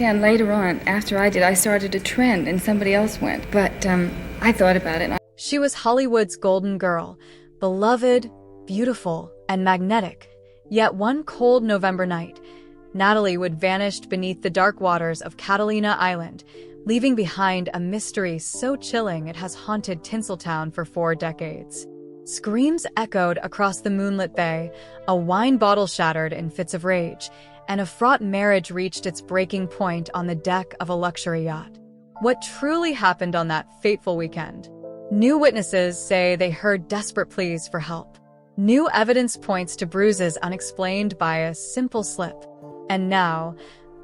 And later on, after I did, I started a trend and somebody else went. But I thought about it. She was Hollywood's golden girl, beloved, beautiful, and magnetic. Yet one cold November night, Natalie Wood vanished beneath the dark waters of Catalina Island, leaving behind a mystery so chilling it has haunted Tinseltown for 4 decades. Screams echoed across the moonlit bay, a wine bottle shattered in fits of rage, and a fraught marriage reached its breaking point on the deck of a luxury yacht. What truly happened on that fateful weekend? New witnesses say they heard desperate pleas for help. New evidence points to bruises unexplained by a simple slip. And now,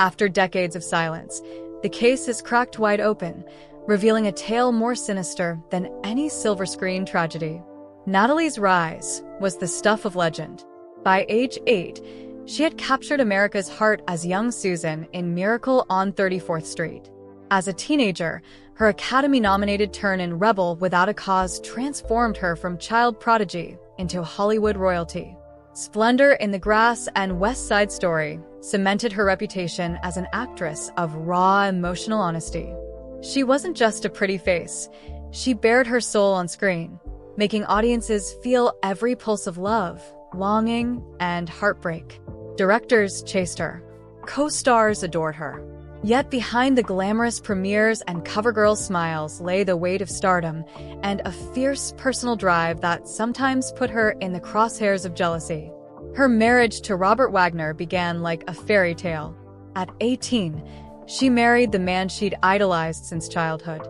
after decades of silence, the case has cracked wide open, revealing a tale more sinister than any silver screen tragedy. Natalie's rise was the stuff of legend. By age 8, she had captured America's heart as young Susan in Miracle on 34th Street. As a teenager, her Academy-nominated turn in Rebel Without a Cause transformed her from child prodigy into Hollywood royalty. Splendor in the Grass and West Side Story cemented her reputation as an actress of raw emotional honesty. She wasn't just a pretty face. She bared her soul on screen, making audiences feel every pulse of love, longing, and heartbreak. Directors chased her. Co-stars adored her. Yet behind the glamorous premieres and covergirl smiles lay the weight of stardom and a fierce personal drive that sometimes put her in the crosshairs of jealousy. Her marriage to Robert Wagner began like a fairy tale. At 18, she married the man she'd idolized since childhood.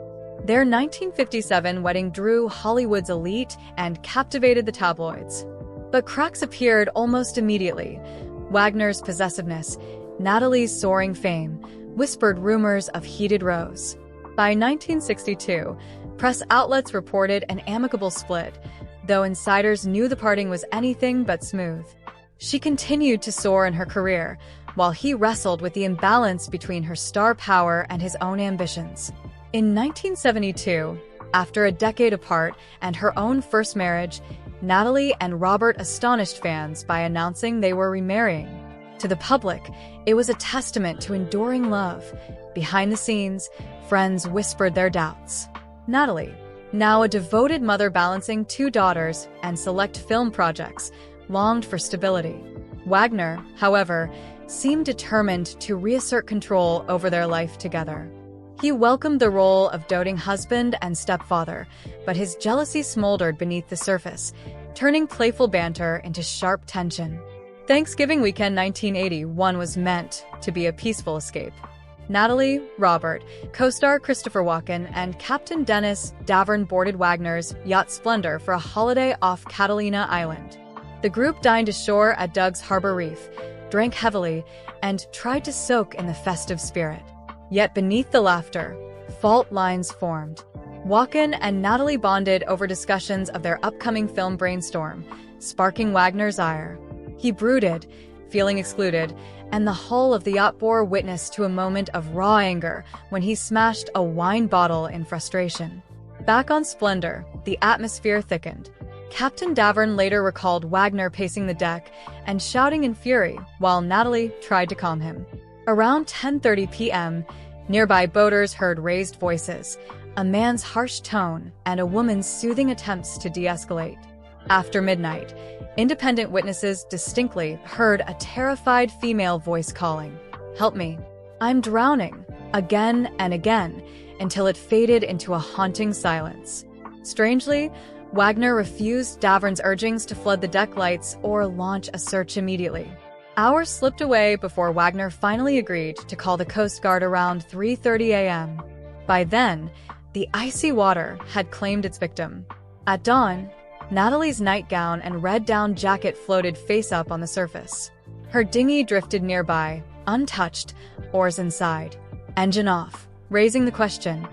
Their 1957 wedding drew Hollywood's elite and captivated the tabloids. But cracks appeared almost immediately. Wagner's possessiveness, Natalie's soaring fame, whispered rumors of heated rows. By 1962, press outlets reported an amicable split, though insiders knew the parting was anything but smooth. She continued to soar in her career, while he wrestled with the imbalance between her star power and his own ambitions. In 1972, after a decade apart and her own first marriage, Natalie and Robert astonished fans by announcing they were remarrying. To the public, it was a testament to enduring love. Behind the scenes, friends whispered their doubts. Natalie, now a devoted mother balancing 2 daughters and select film projects, longed for stability. Wagner, however, seemed determined to reassert control over their life together. He welcomed the role of doting husband and stepfather, but his jealousy smoldered beneath the surface, turning playful banter into sharp tension. Thanksgiving weekend 1981 was meant to be a peaceful escape. Natalie, Robert, co-star Christopher Walken, and Captain Dennis Davern boarded Wagner's yacht Splendor for a holiday off Catalina Island. The group dined ashore at Doug's Harbor Reef, drank heavily, and tried to soak in the festive spirit. Yet beneath the laughter, fault lines formed. Walken and Natalie bonded over discussions of their upcoming film brainstorm, sparking Wagner's ire. He brooded, feeling excluded, and the hull of the yacht bore witness to a moment of raw anger when he smashed a wine bottle in frustration. Back on Splendor, the atmosphere thickened. Captain Davern later recalled Wagner pacing the deck and shouting in fury while Natalie tried to calm him. Around 10:30 p.m., nearby boaters heard raised voices, a man's harsh tone, and a woman's soothing attempts to de-escalate. After midnight, independent witnesses distinctly heard a terrified female voice calling, "Help me. I'm drowning," again and again, until it faded into a haunting silence. Strangely, Wagner refused Davern's urgings to flood the deck lights or launch a search immediately. Hours slipped away before Wagner finally agreed to call the Coast Guard around 3:30 a.m. By then, the icy water had claimed its victim. At dawn, Natalie's nightgown and red down jacket floated face-up on the surface. Her dinghy drifted nearby, untouched, oars inside. Engine off, raising the question,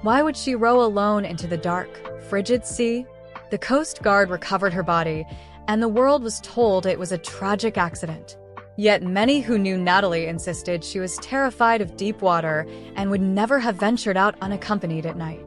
why would she row alone into the dark, frigid sea? The Coast Guard recovered her body, and the world was told it was a tragic accident. Yet many who knew Natalie insisted she was terrified of deep water and would never have ventured out unaccompanied at night.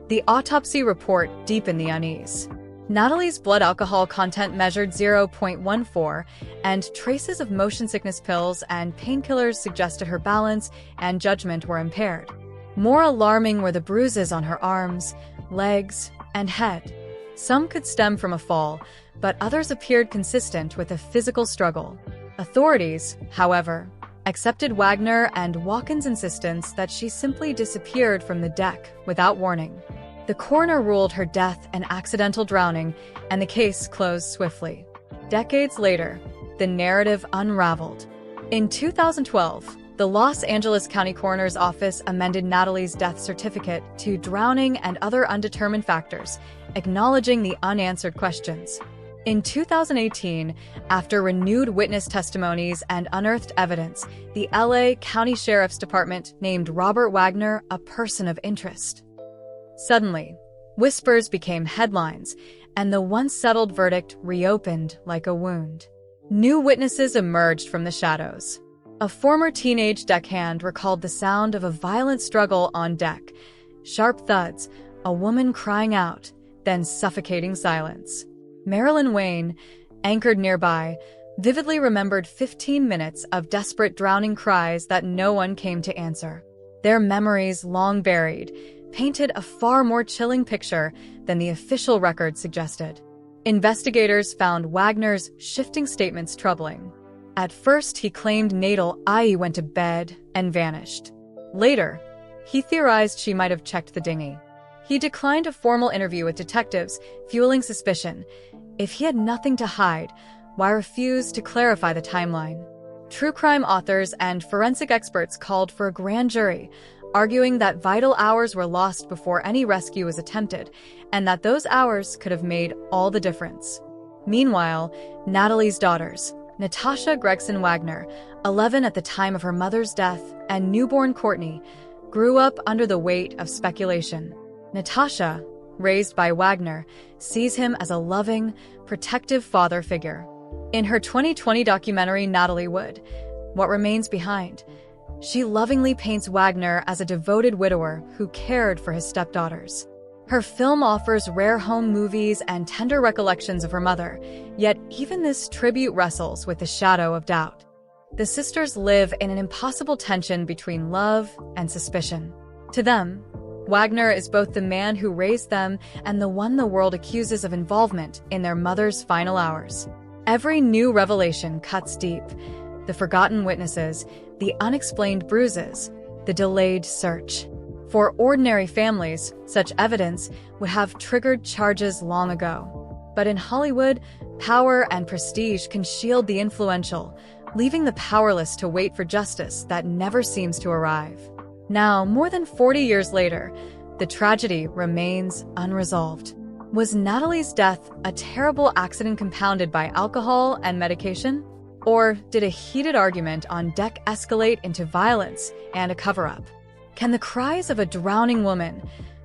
The autopsy report deepened the unease. Natalie's blood alcohol content measured 0.14, and traces of motion sickness pills and painkillers suggested her balance and judgment were impaired. More alarming were the bruises on her arms, legs, and head. Some could stem from a fall, but others appeared consistent with a physical struggle. Authorities, however, accepted Wagner and Walken's insistence that she simply disappeared from the deck without warning. The coroner ruled her death an accidental drowning, and the case closed swiftly. Decades later, the narrative unraveled. In 2012, the Los Angeles County Coroner's Office amended Natalie's death certificate to drowning and other undetermined factors, acknowledging the unanswered questions. In 2018, after renewed witness testimonies and unearthed evidence, the LA County Sheriff's Department named Robert Wagner a person of interest. Suddenly, whispers became headlines, and the once settled verdict reopened like a wound. New witnesses emerged from the shadows. A former teenage deckhand recalled the sound of a violent struggle on deck, sharp thuds, a woman crying out, then suffocating silence. Marilyn Wayne, anchored nearby, vividly remembered 15 minutes of desperate drowning cries that no one came to answer. Their memories, long buried, painted a far more chilling picture than the official record suggested. Investigators found Wagner's shifting statements troubling. At first, he claimed Natalie went to bed and vanished. Later, he theorized she might have checked the dinghy. He declined a formal interview with detectives, fueling suspicion. If he had nothing to hide, why refuse to clarify the timeline? True crime authors and forensic experts called for a grand jury, arguing that vital hours were lost before any rescue was attempted, and that those hours could have made all the difference. Meanwhile, Natalie's daughters, Natasha Gregson Wagner, 11 at the time of her mother's death, and newborn Courtney, grew up under the weight of speculation. Natasha, raised by Wagner, sees him as a loving, protective father figure. In her 2020 documentary Natalie Wood, What Remains Behind, she lovingly paints Wagner as a devoted widower who cared for his stepdaughters. Her film offers rare home movies and tender recollections of her mother, yet even this tribute wrestles with the shadow of doubt. The sisters live in an impossible tension between love and suspicion. To them, Wagner is both the man who raised them and the one the world accuses of involvement in their mother's final hours. Every new revelation cuts deep. The forgotten witnesses, the unexplained bruises, the delayed search. For ordinary families, such evidence would have triggered charges long ago. But in Hollywood, power and prestige can shield the influential, leaving the powerless to wait for justice that never seems to arrive. Now, more than 40 years later, the tragedy remains unresolved. Was Natalie's death a terrible accident compounded by alcohol and medication? Or did a heated argument on deck escalate into violence and a cover-up? Can the cries of a drowning woman,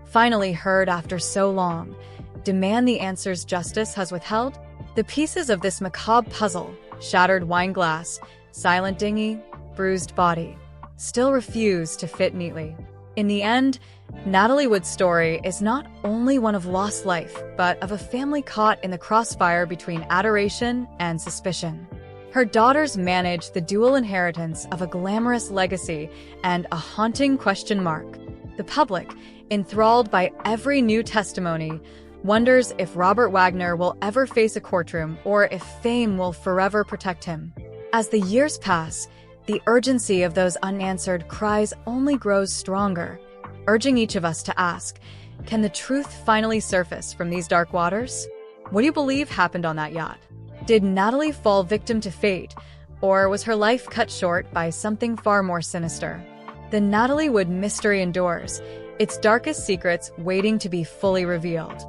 finally heard after so long, demand the answers justice has withheld? The pieces of this macabre puzzle, shattered wine glass, silent dinghy, bruised body, still refuse to fit neatly. In the end, Natalie Wood's story is not only one of lost life, but of a family caught in the crossfire between adoration and suspicion. Her daughters manage the dual inheritance of a glamorous legacy and a haunting question mark. The public, enthralled by every new testimony, wonders if Robert Wagner will ever face a courtroom or if fame will forever protect him. As the years pass, the urgency of those unanswered cries only grows stronger, urging each of us to ask, can the truth finally surface from these dark waters? What do you believe happened on that yacht? Did Natalie fall victim to fate, or was her life cut short by something far more sinister? The Natalie Wood mystery endures, its darkest secrets waiting to be fully revealed.